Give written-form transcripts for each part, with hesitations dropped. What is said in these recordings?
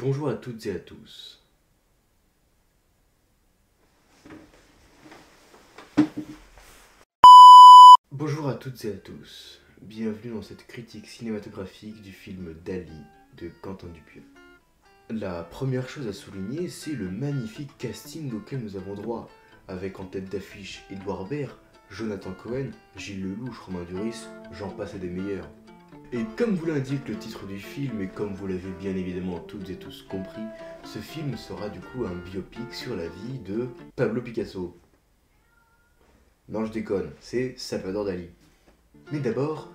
Bonjour à toutes et à tous. Bonjour à toutes et à tous. Bienvenue dans cette critique cinématographique du film Dali de Quentin Dupieux. La première chose à souligner, c'est le magnifique casting auquel nous avons droit, avec en tête d'affiche Edouard Baird, Jonathan Cohen, Gilles Lellouche, Romain Duris, j'en passe et des meilleurs. Et comme vous l'indique le titre du film, et comme vous l'avez bien évidemment toutes et tous compris, ce film sera du coup un biopic sur la vie de Pablo Picasso. Non, je déconne, c'est Salvador Dali. Mais d'abord,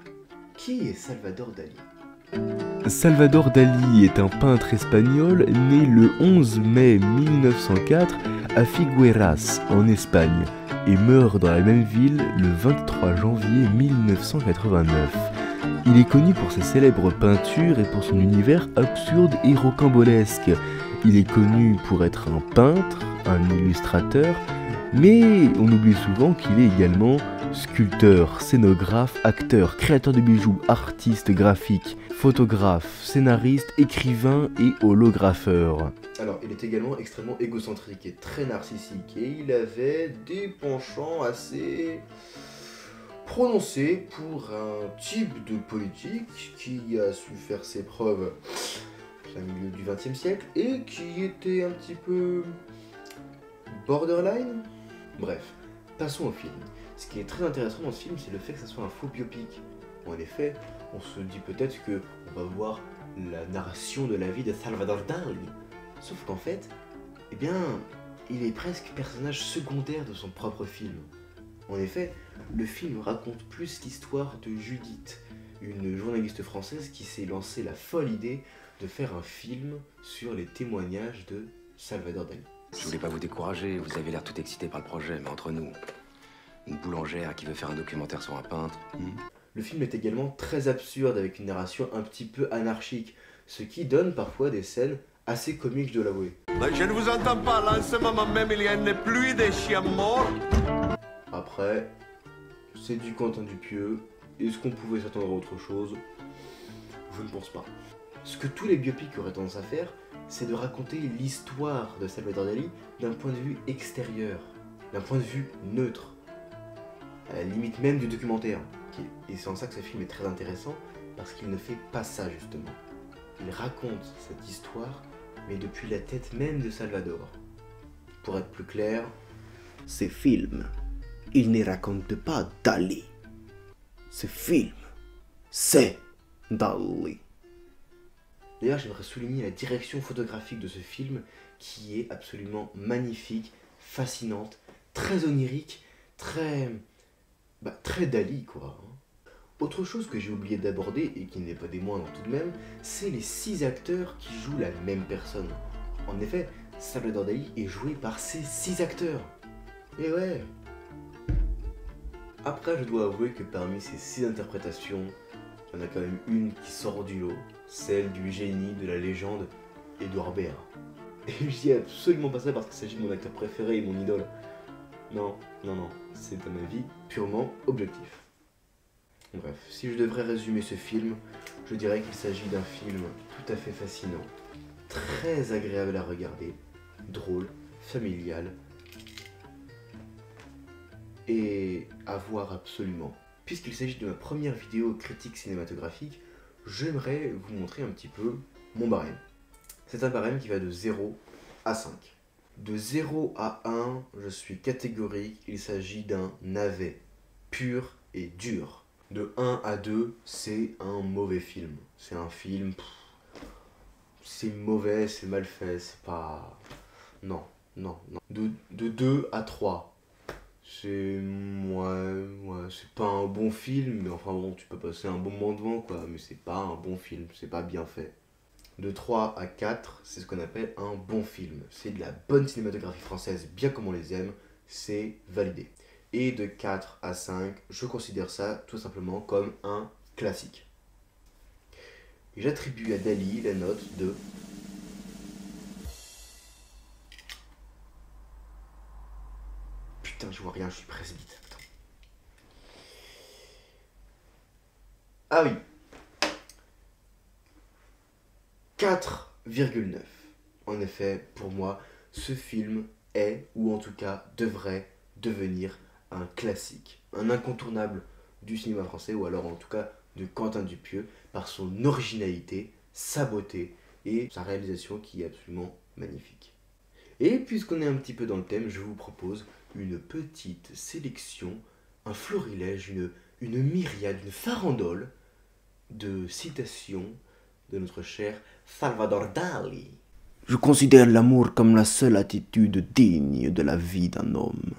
qui est Salvador Dali ? Salvador Dali est un peintre espagnol né le 11 mai 1904 à Figueras, en Espagne, et meurt dans la même ville le 23 janvier 1989. Il est connu pour ses célèbres peintures et pour son univers absurde et rocambolesque. Il est connu pour être un peintre, un illustrateur, mais on oublie souvent qu'il est également sculpteur, scénographe, acteur, créateur de bijoux, artiste graphique, photographe, scénariste, écrivain et holographeur. Alors, il est également extrêmement égocentrique et très narcissique, et il avait des penchants assez prononcés pour un type de politique qui a su faire ses preuves au milieu du XXe siècle et qui était un petit peu borderline. Bref, passons au film. Ce qui est très intéressant dans ce film, c'est le fait que ça soit un faux biopic. En effet, on se dit peut-être que on va voir la narration de la vie de Salvador Dali. Sauf qu'en fait, eh bien, il est presque personnage secondaire de son propre film. En effet, le film raconte plus l'histoire de Judith, une journaliste française qui s'est lancée la folle idée de faire un film sur les témoignages de Salvador Dali. Je voulais pas vous décourager, vous avez l'air tout excité par le projet, mais entre nous, une boulangère qui veut faire un documentaire sur un peintre. Le film est également très absurde avec une narration un petit peu anarchique, ce qui donne parfois des scènes assez comiques, je dois l'avouer. Je ne vous entends pas, là, en ce moment même, il y a une pluie de chiens morts. Après, c'est du Quentin Dupieux. Est-ce qu'on pouvait s'attendre à autre chose? Je ne pense pas. Ce que tous les biopics auraient tendance à faire, c'est de raconter l'histoire de Salvador Dali d'un point de vue extérieur, d'un point de vue neutre, à la limite même du documentaire. Et c'est en ça que ce film est très intéressant, parce qu'il ne fait pas ça justement. Il raconte cette histoire, mais depuis la tête même de Salvador. Pour être plus clair, ce film, il ne raconte pas Dali. Ce film, c'est Dali. D'ailleurs, j'aimerais souligner la direction photographique de ce film, qui est absolument magnifique, fascinante, très onirique, très Dali quoi. Autre chose que j'ai oublié d'aborder, et qui n'est pas des moindres tout de même, c'est les 6 acteurs qui jouent la même personne. En effet, Salvador Dali est joué par ces 6 acteurs. Et ouais. Après, je dois avouer que parmi ces 6 interprétations, il y en a quand même une qui sort du lot, celle du génie de la légende Edouard Baird. Et je dis absolument pas ça parce qu'il s'agit de mon acteur préféré et mon idole. Non, c'est à ma vie purement objectif. Bref, si je devrais résumer ce film, je dirais qu'il s'agit d'un film tout à fait fascinant, très agréable à regarder, drôle, familial, et à voir absolument. Puisqu'il s'agit de ma première vidéo critique cinématographique, j'aimerais vous montrer un petit peu mon barème. C'est un barème qui va de 0 à 5. De 0 à 1, je suis catégorique, il s'agit d'un navet, pur et dur. De 1 à 2, c'est un mauvais film. C'est un film, c'est mauvais, c'est mal fait, c'est pas... Non. De 2 à 3, c'est... Ouais, c'est pas un bon film, mais enfin bon, tu peux passer un bon moment devant quoi, mais c'est pas un bon film, c'est pas bien fait. De 3 à 4, c'est ce qu'on appelle un bon film. C'est de la bonne cinématographie française, bien comme on les aime, c'est validé. Et de 4 à 5, je considère ça tout simplement comme un classique. Et j'attribue à Dali la note de... Putain, je vois rien, je suis presbyte. Attends. Ah oui. 4 9. En effet, pour moi, ce film est, ou en tout cas devrait devenir un classique, un incontournable du cinéma français, ou alors en tout cas de Quentin Dupieux, par son originalité, sa beauté et sa réalisation qui est absolument magnifique. Et puisqu'on est un petit peu dans le thème, je vous propose une petite sélection, un florilège, une myriade, une farandole de citations de notre cher Salvador Dali. Je considère l'amour comme la seule attitude digne de la vie d'un homme.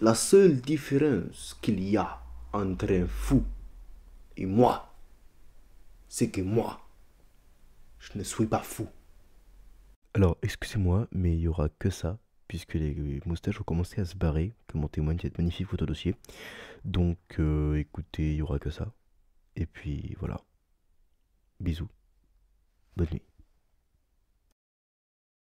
La seule différence qu'il y a entre un fou et moi, c'est que moi, je ne suis pas fou. Alors, excusez-moi, mais il y aura que ça, puisque les moustaches ont commencé à se barrer, comme en témoigne cette magnifique photo dossier. Donc, écoutez, il y aura que ça. Et puis, voilà. Bisous. Bonne nuit.